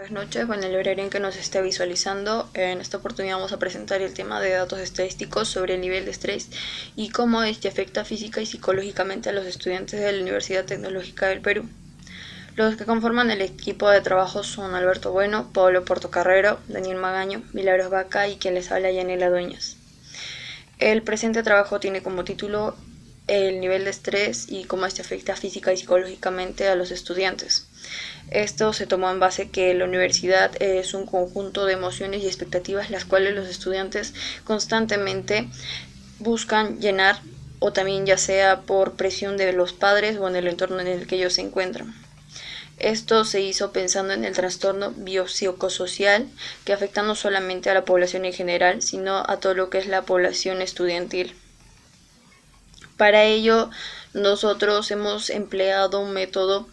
Buenas noches, bueno, el horario en que nos esté visualizando, en esta oportunidad vamos a presentar el tema de datos estadísticos sobre el nivel de estrés y cómo este afecta física y psicológicamente a los estudiantes de la Universidad Tecnológica del Perú. Los que conforman el equipo de trabajo son Alberto Bueno, Pablo Portocarrero, Daniel Magaño, Milagros Vaca y quien les habla, Yanela Dueñas. El presente trabajo tiene como título el nivel de estrés y cómo este afecta física y psicológicamente a los estudiantes. Esto se tomó en base que la universidad es un conjunto de emociones y expectativas las cuales los estudiantes constantemente buscan llenar, o también ya sea por presión de los padres o en el entorno en el que ellos se encuentran. Esto se hizo pensando en el trastorno biopsicosocial que afecta no solamente a la población en general, sino a todo lo que es la población estudiantil. Para ello, nosotros hemos empleado un método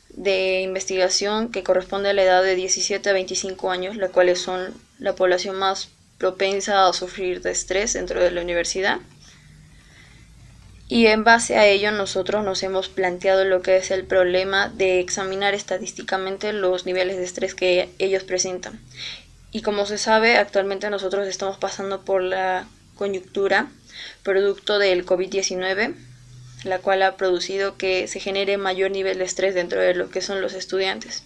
de investigación que corresponde a la edad de 17 a 25 años, las cuales son la población más propensa a sufrir de estrés dentro de la universidad. Y en base a ello nosotros nos hemos planteado lo que es el problema de examinar estadísticamente los niveles de estrés que ellos presentan. Y como se sabe, actualmente nosotros estamos pasando por la coyuntura producto del COVID-19, la cual ha producido que se genere mayor nivel de estrés dentro de lo que son los estudiantes.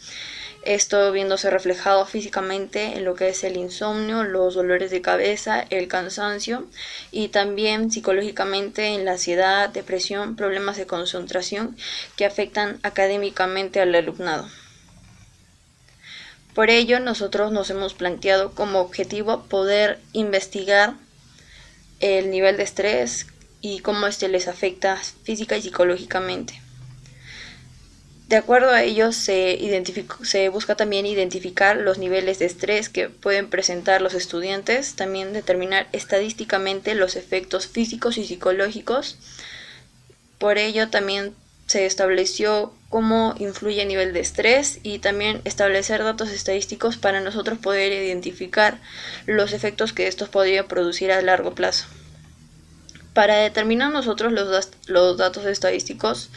Esto viéndose reflejado físicamente en lo que es el insomnio, los dolores de cabeza, el cansancio y también psicológicamente en la ansiedad, depresión, problemas de concentración que afectan académicamente al alumnado. Por ello, nosotros nos hemos planteado como objetivo poder investigar el nivel de estrés y cómo este les afecta física y psicológicamente. De acuerdo a ello, se busca también identificar los niveles de estrés que pueden presentar los estudiantes, también determinar estadísticamente los efectos físicos y psicológicos. Por ello, también se estableció cómo influye el nivel de estrés y también establecer datos estadísticos para nosotros poder identificar los efectos que estos podrían producir a largo plazo. Para determinar nosotros los datos estadísticos,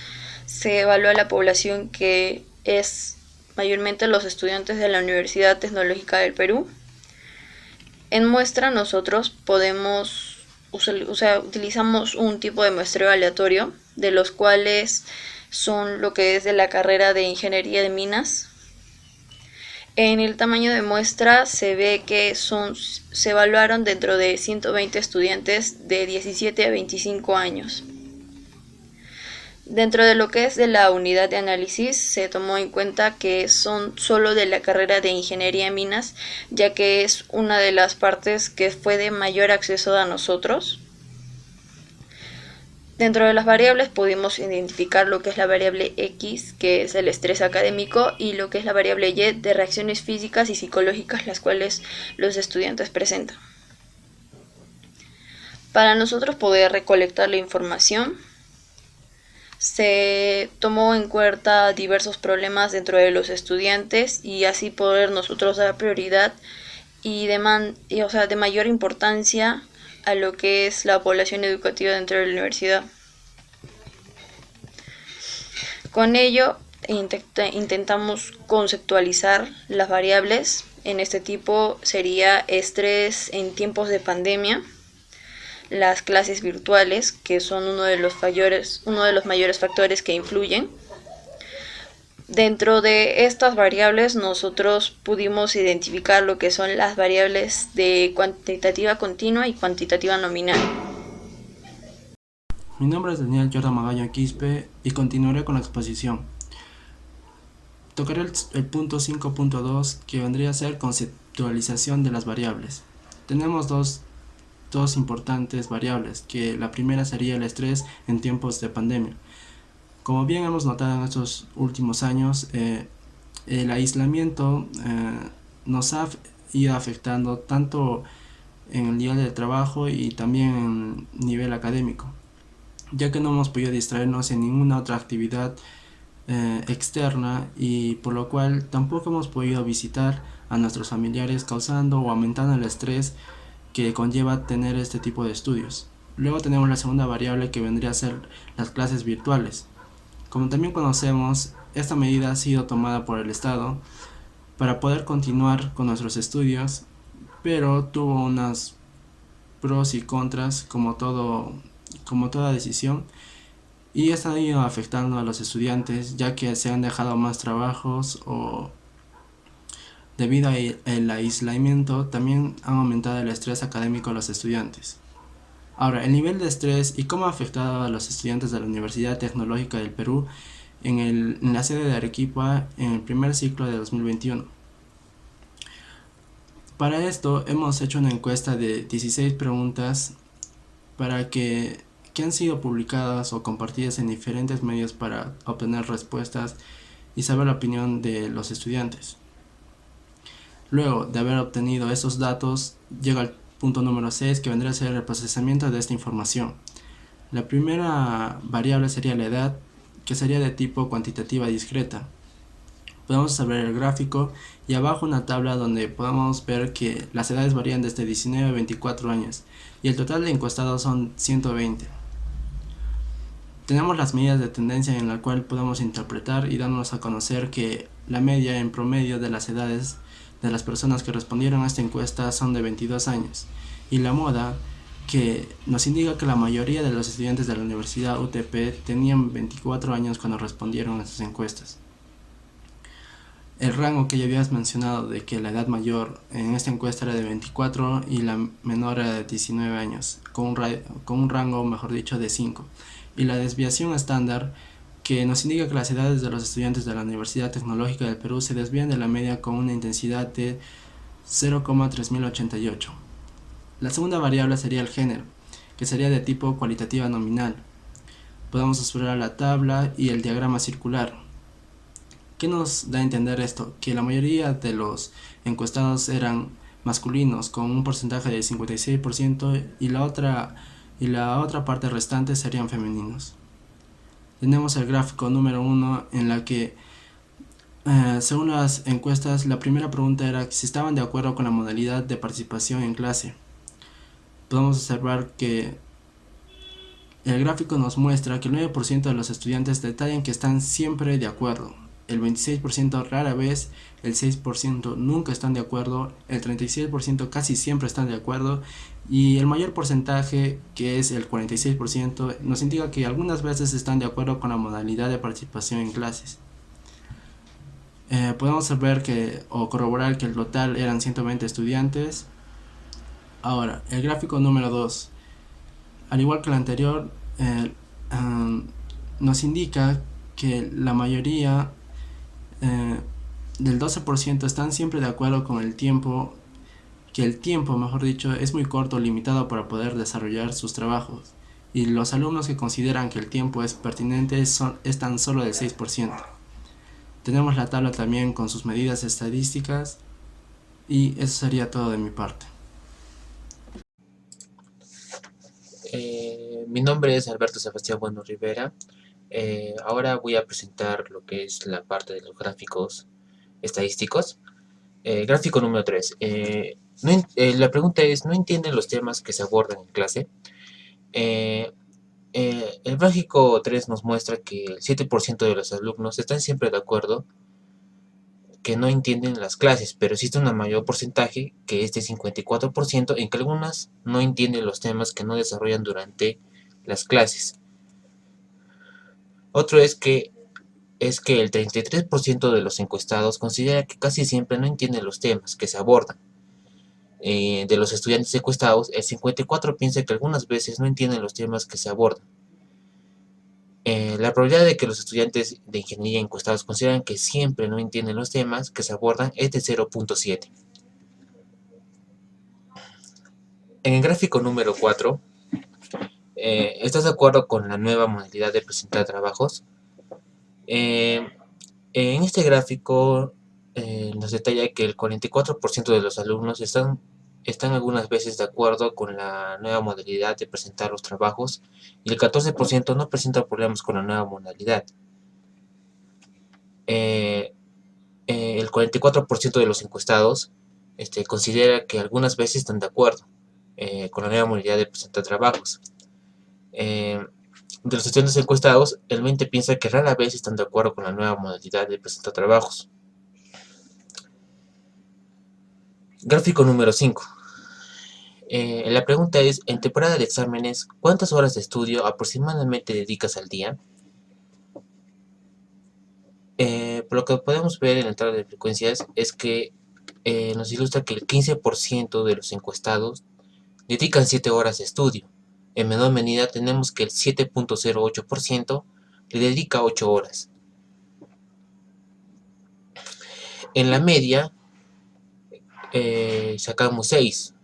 se evalúa la población que es mayormente los estudiantes de la Universidad Tecnológica del Perú. En muestra nosotros utilizamos un tipo de muestreo aleatorio, de los cuales son lo que es de la carrera de Ingeniería de Minas. En el tamaño de muestra se ve que se evaluaron dentro de 120 estudiantes de 17 a 25 años. Dentro de lo que es de la unidad de análisis se tomó en cuenta que son solo de la carrera de Ingeniería en Minas, ya que es una de las partes que fue de mayor acceso a nosotros. Dentro de las variables pudimos identificar lo que es la variable X, que es el estrés académico, y lo que es la variable Y de reacciones físicas y psicológicas, las cuales los estudiantes presentan. Para nosotros poder recolectar la información, se tomó en cuenta diversos problemas dentro de los estudiantes y así poder nosotros dar prioridad de mayor importancia a lo que es la población educativa dentro de la universidad. Con ello intentamos conceptualizar las variables. En este tipo sería estrés en tiempos de pandemia, las clases virtuales, que son uno de los mayores factores que influyen. Dentro de estas variables nosotros pudimos identificar lo que son las variables de cuantitativa continua y cuantitativa nominal. Mi nombre es Daniel Jordan Magaño Quispe y continuaré con la exposición. Tocaré el punto 5.2 que vendría a ser conceptualización de las variables. Tenemos dos importantes variables, que la primera sería el estrés en tiempos de pandemia. Como bien hemos notado en estos últimos años, el aislamiento nos ha ido afectando tanto en el nivel de trabajo y también en el nivel académico, ya que no hemos podido distraernos en ninguna otra actividad externa, y por lo cual tampoco hemos podido visitar a nuestros familiares, causando o aumentando el estrés que conlleva tener este tipo de estudios. Luego tenemos la segunda variable, que vendría a ser las clases virtuales. Como también conocemos, esta medida ha sido tomada por el Estado para poder continuar con nuestros estudios, pero tuvo unas pros y contras como toda decisión, y esto ha ido afectando a los estudiantes, ya que se han dejado más trabajos o debido al aislamiento también han aumentado el estrés académico de los estudiantes. Ahora, el nivel de estrés y cómo ha afectado a los estudiantes de la Universidad Tecnológica del Perú en la sede de Arequipa en el primer ciclo de 2021. Para esto hemos hecho una encuesta de 16 preguntas que han sido publicadas o compartidas en diferentes medios para obtener respuestas y saber la opinión de los estudiantes. Luego de haber obtenido esos datos, llega al punto número 6, que vendría a ser el procesamiento de esta información. La primera variable sería la edad, que sería de tipo cuantitativa discreta. Podemos ver el gráfico y abajo una tabla donde podemos ver que las edades varían desde 19 a 24 años y el total de encuestados son 120. Tenemos las medidas de tendencia en la cual podemos interpretar y darnos a conocer que la media en promedio de las edades de las personas que respondieron a esta encuesta son de 22 años, y la moda, que nos indica que la mayoría de los estudiantes de la Universidad UTP tenían 24 años cuando respondieron a estas encuestas. El rango que ya habías mencionado de que la edad mayor en esta encuesta era de 24 y la menor era de 19 años, con un rango, mejor dicho, de 5. Y la desviación estándar, que nos indica que las edades de los estudiantes de la Universidad Tecnológica del Perú se desvían de la media con una intensidad de 0,3088. La segunda variable sería el género, que sería de tipo cualitativa nominal. Podemos explorar la tabla y el diagrama circular. ¿Qué nos da a entender esto? Que la mayoría de los encuestados eran masculinos, con un porcentaje de 56%, y la otra parte restante serían femeninos. Tenemos el gráfico número 1 en la que, según las encuestas, la primera pregunta era si estaban de acuerdo con la modalidad de participación en clase. Podemos observar que el gráfico nos muestra que el 9% de los estudiantes detallan que están siempre de acuerdo, el 26% rara vez, el 6% nunca están de acuerdo, el 36% casi siempre están de acuerdo, y el mayor porcentaje, que es el 46%, nos indica que algunas veces están de acuerdo con la modalidad de participación en clases. Podemos ver o corroborar que el total eran 120 estudiantes. Ahora, el gráfico número 2. Al igual que el anterior, nos indica que la mayoría del 12% están siempre de acuerdo con el tiempo, que el tiempo, mejor dicho, es muy corto, limitado para poder desarrollar sus trabajos. Y los alumnos que consideran que el tiempo es pertinente es tan solo del 6%. Tenemos la tabla también con sus medidas estadísticas, y eso sería todo de mi parte. Mi nombre es Alberto Sebastián Bueno Rivera. Ahora voy a presentar lo que es la parte de los gráficos estadísticos. Gráfico número 3. La pregunta es, ¿no entienden los temas que se abordan en clase? El gráfico 3 nos muestra que el 7% de los alumnos están siempre de acuerdo que no entienden las clases, pero existe un mayor porcentaje, que es de 54%, en que algunas no entienden los temas que no desarrollan durante las clases. Otro es que el 33% de los encuestados considera que casi siempre no entienden los temas que se abordan. De los estudiantes encuestados, el 54% piensa que algunas veces no entienden los temas que se abordan. La probabilidad de que los estudiantes de ingeniería encuestados consideran que siempre no entienden los temas que se abordan es de 0,7. En el gráfico número 4, ¿estás de acuerdo con la nueva modalidad de presentar trabajos? En este gráfico nos detalla que el 44% de los alumnos están algunas veces de acuerdo con la nueva modalidad de presentar los trabajos, y el 14% no presenta problemas con la nueva modalidad. El 44% de los encuestados considera que algunas veces están de acuerdo con la nueva modalidad de presentar trabajos. De los estudiantes encuestados, el 20% piensa que rara vez están de acuerdo con la nueva modalidad de presentar trabajos. Gráfico número 5. La pregunta es, en temporada de exámenes, ¿cuántas horas de estudio aproximadamente dedicas al día? Por lo que podemos ver en la tabla de frecuencias es que nos ilustra que el 15% de los encuestados dedican 7 horas de estudio. En menor medida tenemos que el 7.08% le dedica 8 horas. En la media sacamos 6,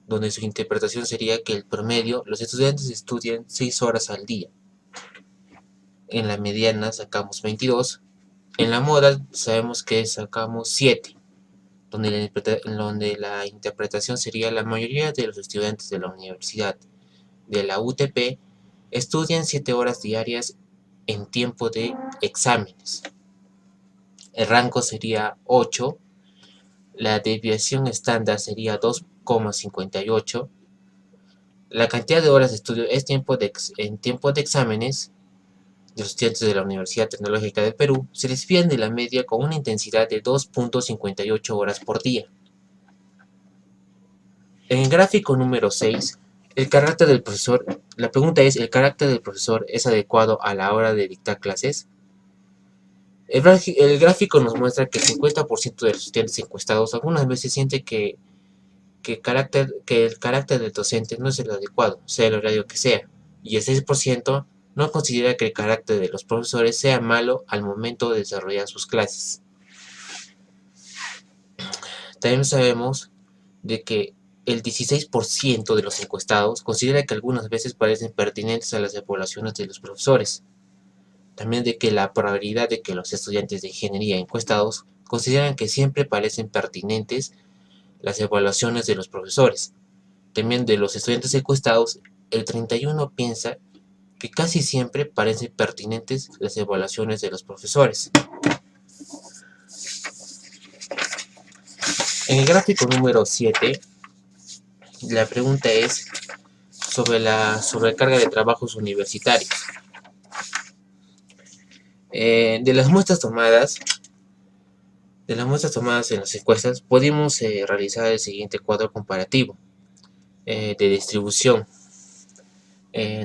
donde su interpretación sería que el promedio, los estudiantes estudian 6 horas al día. En la mediana sacamos 22. En la moda sabemos que sacamos 7, donde la interpretación sería la mayoría de los estudiantes de la universidad de la UTP estudian 7 horas diarias en tiempo de exámenes. El rango sería 8, la desviación estándar sería 2,58, la cantidad de horas de estudio en tiempo de exámenes de los estudiantes de la Universidad Tecnológica del Perú se desvían de la media con una intensidad de 2.58 horas por día. En el gráfico número 6, el carácter del profesor, la pregunta es, ¿el carácter del profesor es adecuado a la hora de dictar clases? El gráfico nos muestra que el 50% de los estudiantes encuestados algunas veces siente que el carácter del docente no es el adecuado, sea el horario que sea, y el 6% no considera que el carácter de los profesores sea malo al momento de desarrollar sus clases. También sabemos de que el 16% de los encuestados considera que algunas veces parecen pertinentes a las evaluaciones de los profesores. También de que la probabilidad de que los estudiantes de ingeniería encuestados consideran que siempre parecen pertinentes las evaluaciones de los profesores. También de los estudiantes encuestados, el 31% piensa que casi siempre parecen pertinentes las evaluaciones de los profesores. En el gráfico número 7, la pregunta es sobre la sobrecarga de trabajos universitarios. De las muestras tomadas en las encuestas, podemos realizar el siguiente cuadro comparativo de distribución,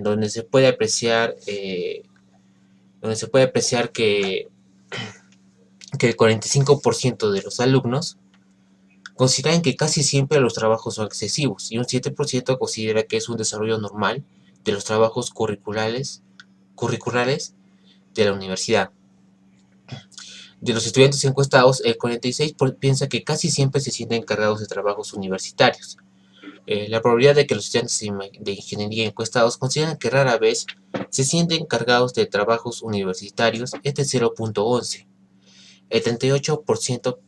donde se puede apreciar que el 45% de los alumnos consideran que casi siempre los trabajos son excesivos y un 7% considera que es un desarrollo normal de los trabajos curriculares de la universidad. De los estudiantes encuestados, el 46% piensa que casi siempre se sienten encargados de trabajos universitarios. La probabilidad de que los estudiantes de ingeniería encuestados consideran que rara vez se sienten encargados de trabajos universitarios es de 0.11. El 38%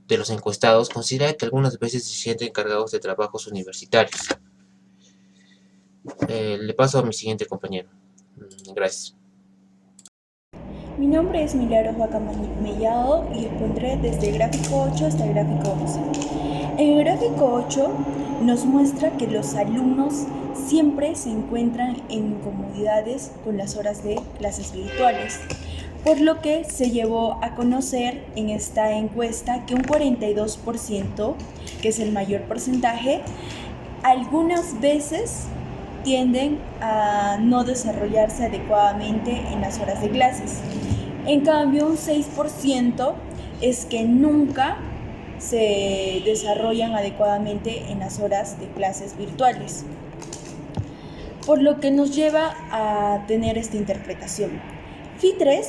de los encuestados considera que algunas veces se sienten encargados de trabajos universitarios. Le paso a mi siguiente compañero. Gracias. Mi nombre es Milagros Mellado y expondré desde el gráfico 8 hasta el gráfico 11. En el gráfico 8 nos muestra que los alumnos siempre se encuentran en incomodidades con las horas de clases virtuales, por lo que se llevó a conocer en esta encuesta que un 42%, que es el mayor porcentaje, algunas veces tienden a no desarrollarse adecuadamente en las horas de clases. En cambio, un 6% es que nunca se desarrollan adecuadamente en las horas de clases virtuales, por lo que nos lleva a tener esta interpretación. FI3,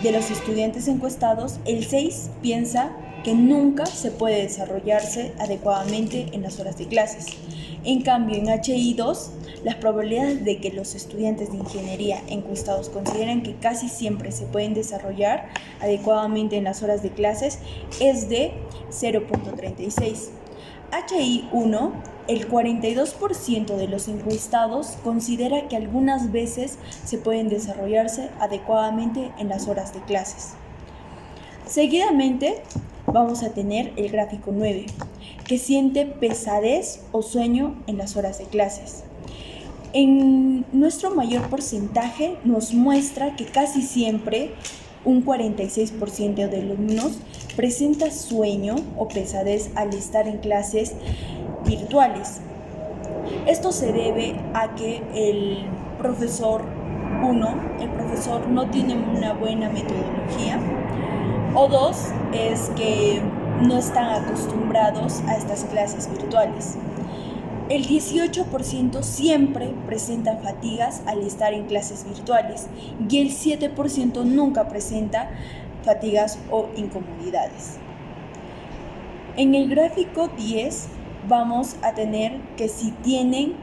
de los estudiantes encuestados, el 6 piensa que nunca se puede desarrollarse adecuadamente en las horas de clases. En cambio, en HI2, las probabilidades de que los estudiantes de ingeniería encuestados consideren que casi siempre se pueden desarrollar adecuadamente en las horas de clases es de 0.36. HI1, el 42% de los encuestados considera que algunas veces se pueden desarrollarse adecuadamente en las horas de clases. Seguidamente, vamos a tener el gráfico 9, que siente pesadez o sueño en las horas de clases. En nuestro mayor porcentaje nos muestra que casi siempre Un 46% de alumnos presenta sueño o pesadez al estar en clases virtuales. Esto se debe a que el profesor no tiene una buena metodología, o dos, es que no están acostumbrados a estas clases virtuales. El 18% siempre presenta fatigas al estar en clases virtuales y el 7% nunca presenta fatigas o incomodidades. En el gráfico 10 vamos a tener que si tienen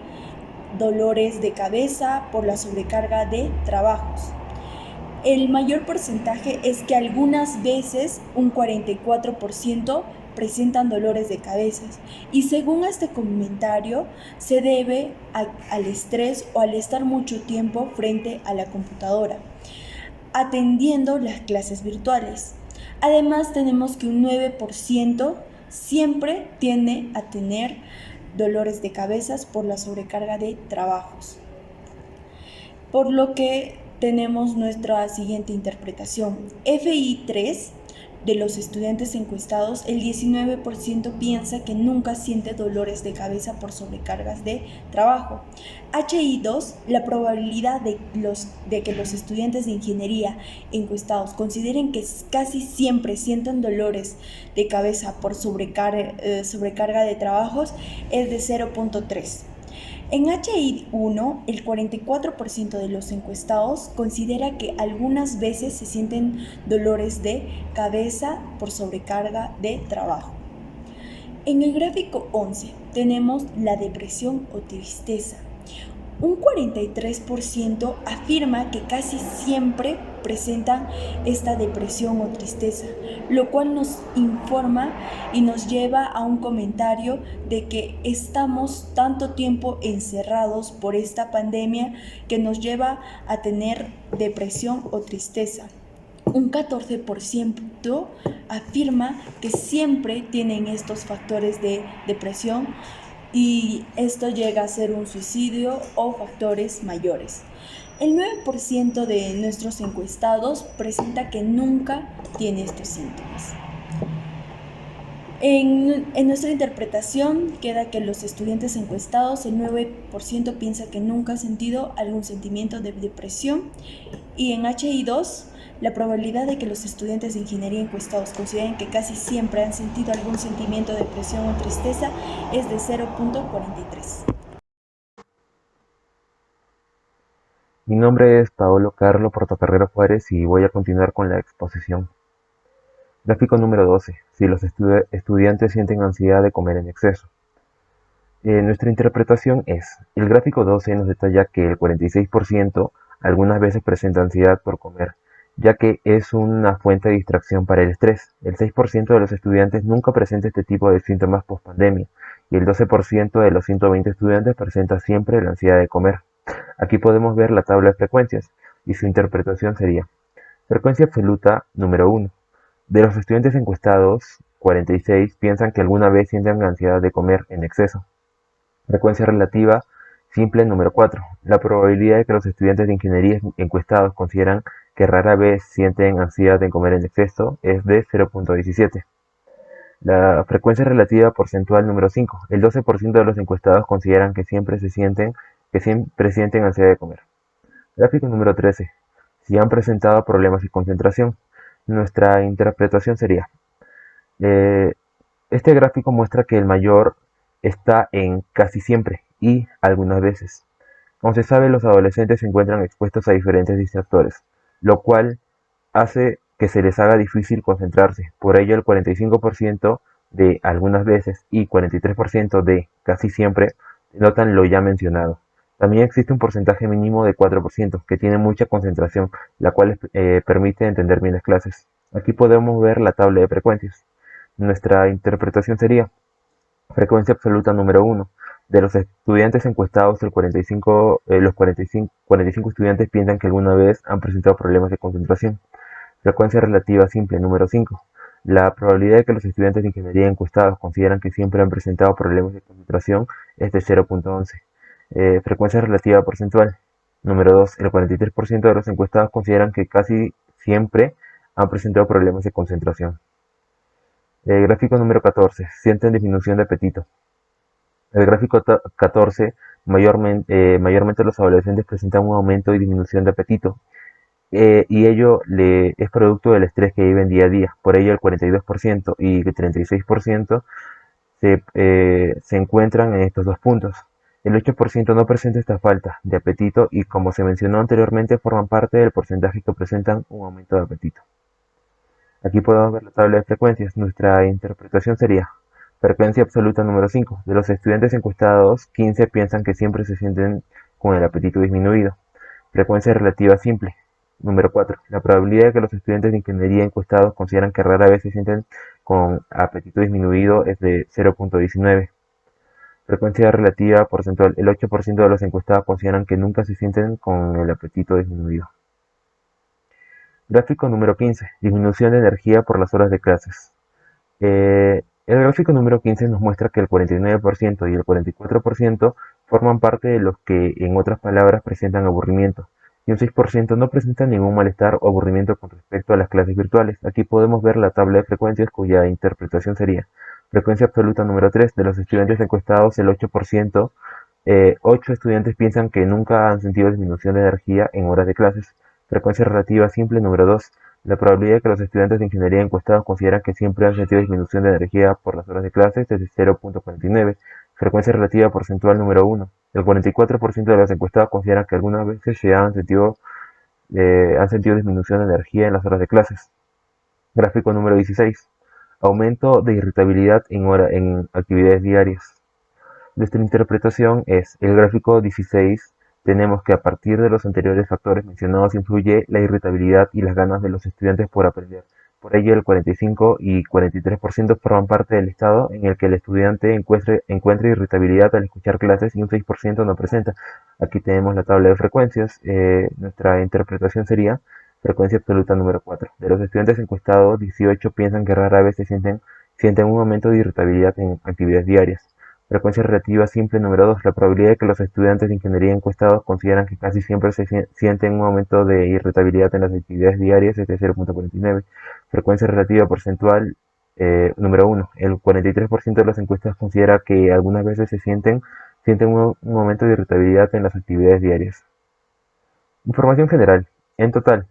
dolores de cabeza por la sobrecarga de trabajos. El mayor porcentaje es que algunas veces un 44% presentan dolores de cabeza y según este comentario se debe al estrés o al estar mucho tiempo frente a la computadora atendiendo las clases virtuales. Además tenemos que un 9% siempre tiende a tener dolores de cabeza por la sobrecarga de trabajos. Por lo que tenemos nuestra siguiente interpretación. FI3 de los estudiantes encuestados, el 19% piensa que nunca siente dolores de cabeza por sobrecargas de trabajo. HI2, la probabilidad de que los estudiantes de ingeniería encuestados consideren que casi siempre sienten dolores de cabeza por sobrecarga de trabajos es de 0.3. En HI1, el 44% de los encuestados considera que algunas veces se sienten dolores de cabeza por sobrecarga de trabajo. En el gráfico 11 tenemos la depresión o tristeza. Un 43% afirma que casi siempre presentan esta depresión o tristeza, lo cual nos informa y nos lleva a un comentario de que estamos tanto tiempo encerrados por esta pandemia que nos lleva a tener depresión o tristeza. Un 14% afirma que siempre tienen estos factores de depresión y esto llega a ser un suicidio o factores mayores. El 9% de nuestros encuestados presenta que nunca tiene estos síntomas. En nuestra interpretación queda que los estudiantes encuestados, el 9% piensa que nunca ha sentido algún sentimiento de depresión y en HI2 la probabilidad de que los estudiantes de ingeniería encuestados consideren que casi siempre han sentido algún sentimiento de depresión o tristeza es de 0.43. Mi nombre es Paolo Carlo Portocarrero Juárez y voy a continuar con la exposición. Gráfico número 12. Si los estudiantes sienten ansiedad de comer en exceso. Nuestra interpretación es, el gráfico 12 nos detalla que el 46% algunas veces presenta ansiedad por comer, ya que es una fuente de distracción para el estrés. El 6% de los estudiantes nunca presenta este tipo de síntomas post-pandemia y el 12% de los 120 estudiantes presenta siempre la ansiedad de comer. Aquí podemos ver la tabla de frecuencias y su interpretación sería: frecuencia absoluta número 1. De los estudiantes encuestados, 46 piensan que alguna vez sienten ansiedad de comer en exceso. Frecuencia relativa simple número 4. La probabilidad de que los estudiantes de ingeniería encuestados consideran que rara vez sienten ansiedad de comer en exceso es de 0.17. La frecuencia relativa porcentual número 5. El 12% de los encuestados consideran que siempre sienten ansiedad de comer. Gráfico número 13. Si han presentado problemas de concentración. Nuestra interpretación sería, este gráfico muestra que el mayor está en casi siempre y algunas veces. Como se sabe, los adolescentes se encuentran expuestos a diferentes distractores, lo cual hace que se les haga difícil concentrarse. Por ello, el 45% de algunas veces y 43% de casi siempre denotan lo ya mencionado. También existe un porcentaje mínimo de 4% que tiene mucha concentración, la cual permite entender bien las clases. Aquí podemos ver la tabla de frecuencias. Nuestra interpretación sería: frecuencia absoluta número 1. De los estudiantes encuestados, los 45 estudiantes piensan que alguna vez han presentado problemas de concentración. Frecuencia relativa simple número 5. La probabilidad de que los estudiantes de ingeniería encuestados consideran que siempre han presentado problemas de concentración es de 0.11. Frecuencia relativa porcentual número 2. El 43% de los encuestados consideran que casi siempre han presentado problemas de concentración. Gráfico número 14. Sienten disminución de apetito. El gráfico 14, mayormente los adolescentes presentan un aumento y disminución de apetito, y ello es producto del estrés que viven día a día. Por ello, el 42% y el 36% se encuentran en estos dos puntos. El 8% no presenta esta falta de apetito y, como se mencionó anteriormente, forman parte del porcentaje que presentan un aumento de apetito. Aquí podemos ver la tabla de frecuencias. Nuestra interpretación sería: frecuencia absoluta número 5. De los estudiantes encuestados, 15 piensan que siempre se sienten con el apetito disminuido. Frecuencia relativa simple número 4. La probabilidad de que los estudiantes de ingeniería encuestados consideran que rara vez se sienten con apetito disminuido es de 0.19. Frecuencia relativa porcentual. El 8% de los encuestados consideran que nunca se sienten con el apetito disminuido. Gráfico número 15. Disminución de energía por las horas de clases. El gráfico número 15 nos muestra que el 49% y el 44% forman parte de los que, en otras palabras, presentan aburrimiento, y un 6% no presenta ningún malestar o aburrimiento con respecto a las clases virtuales. Aquí podemos ver la tabla de frecuencias, cuya interpretación sería: frecuencia absoluta número 3. De los estudiantes encuestados, el 8%, 8 estudiantes piensan que nunca han sentido disminución de energía en horas de clases. Frecuencia relativa simple número 2. La probabilidad de que los estudiantes de ingeniería encuestados consideran que siempre han sentido disminución de energía por las horas de clases es de 0.49. Frecuencia relativa porcentual número 1. El 44% de los encuestados consideran que algunas veces han sentido disminución de energía en las horas de clases. Gráfico número 16. Aumento de irritabilidad en actividades diarias. Nuestra interpretación es: el gráfico 16. Tenemos que, a partir de los anteriores factores mencionados, influye la irritabilidad y las ganas de los estudiantes por aprender. Por ello, el 45 y 43% forman parte del estado en el que el estudiante encuentra irritabilidad al escuchar clases, y un 6% no presenta. Aquí tenemos la tabla de frecuencias. Nuestra interpretación sería: frecuencia absoluta número 4. De los estudiantes encuestados, 18 piensan que rara vez sienten un aumento de irritabilidad en actividades diarias. Frecuencia relativa simple número 2. La probabilidad de que los estudiantes de ingeniería encuestados consideran que casi siempre se sienten un aumento de irritabilidad en las actividades diarias es de 0.49. Frecuencia relativa porcentual número 1. El 43% de las encuestas considera que algunas veces sienten un aumento de irritabilidad en las actividades diarias. Información general. En total,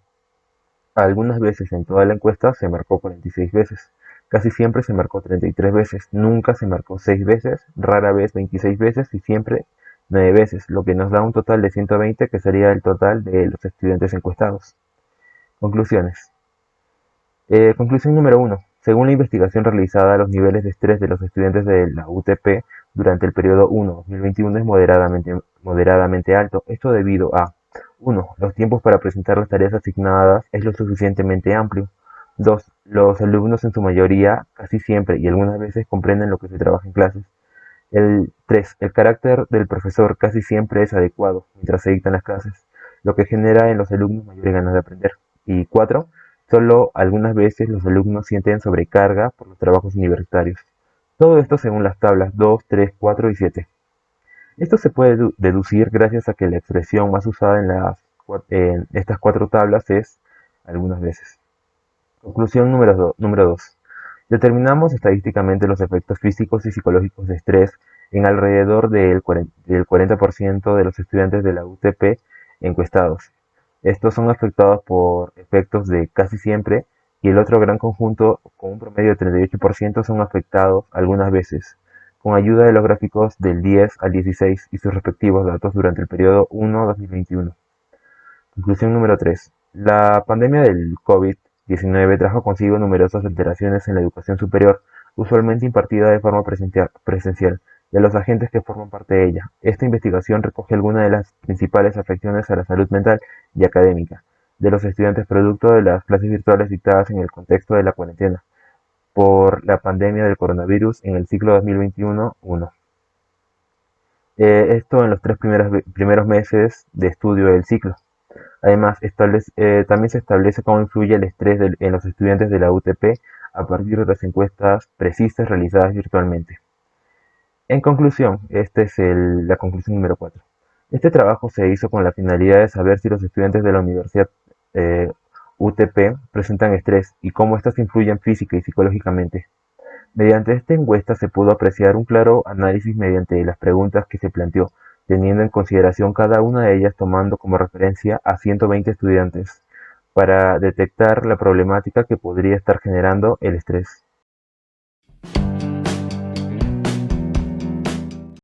algunas veces en toda la encuesta se marcó 46 veces. Casi siempre se marcó 33 veces, nunca se marcó 6 veces, rara vez 26 veces y siempre 9 veces, lo que nos da un total de 120, que sería el total de los estudiantes encuestados. Conclusiones. Conclusión número 1. Según la investigación realizada, los niveles de estrés de los estudiantes de la UTP durante el periodo 1-2021 es moderadamente alto. Esto debido a: 1. Los tiempos para presentar las tareas asignadas es lo suficientemente amplio. 2. Los alumnos, en su mayoría, casi siempre y algunas veces, comprenden lo que se trabaja en clases. 3. El carácter del profesor casi siempre es adecuado mientras se dictan las clases, lo que genera en los alumnos mayores ganas de aprender. Y 4. Solo algunas veces los alumnos sienten sobrecarga por los trabajos universitarios. Todo esto según las tablas 2, 3, 4 y 7. Esto se puede deducir gracias a que la expresión más usada en estas 4 tablas es algunas veces. Conclusión número 2. Determinamos estadísticamente los efectos físicos y psicológicos de estrés en alrededor del 40% de los estudiantes de la UTP encuestados. Estos son afectados por efectos de casi siempre, y el otro gran conjunto, con un promedio de 38%, son afectados algunas veces, con ayuda de los gráficos del 10 al 16 y sus respectivos datos durante el periodo 1-2021. Conclusión número 3. La pandemia del COVID-19 trajo consigo numerosas alteraciones en la educación superior, usualmente impartida de forma presencial, y a los agentes que forman parte de ella. Esta investigación recoge algunas de las principales afecciones a la salud mental y académica de los estudiantes producto de las clases virtuales dictadas en el contexto de la cuarentena por la pandemia del coronavirus en el ciclo 2021-1. Esto en los 3 primeros meses de estudio del ciclo. Además, también se establece cómo influye el estrés en los estudiantes de la UTP a partir de las encuestas precisas realizadas virtualmente. En conclusión, esta es la conclusión número 4. Este trabajo se hizo con la finalidad de saber si los estudiantes de la Universidad UTP presentan estrés y cómo éstas influyen física y psicológicamente. Mediante esta encuesta se pudo apreciar un claro análisis mediante las preguntas que se planteó, teniendo en consideración cada una de ellas tomando como referencia a 120 estudiantes, para detectar la problemática que podría estar generando el estrés.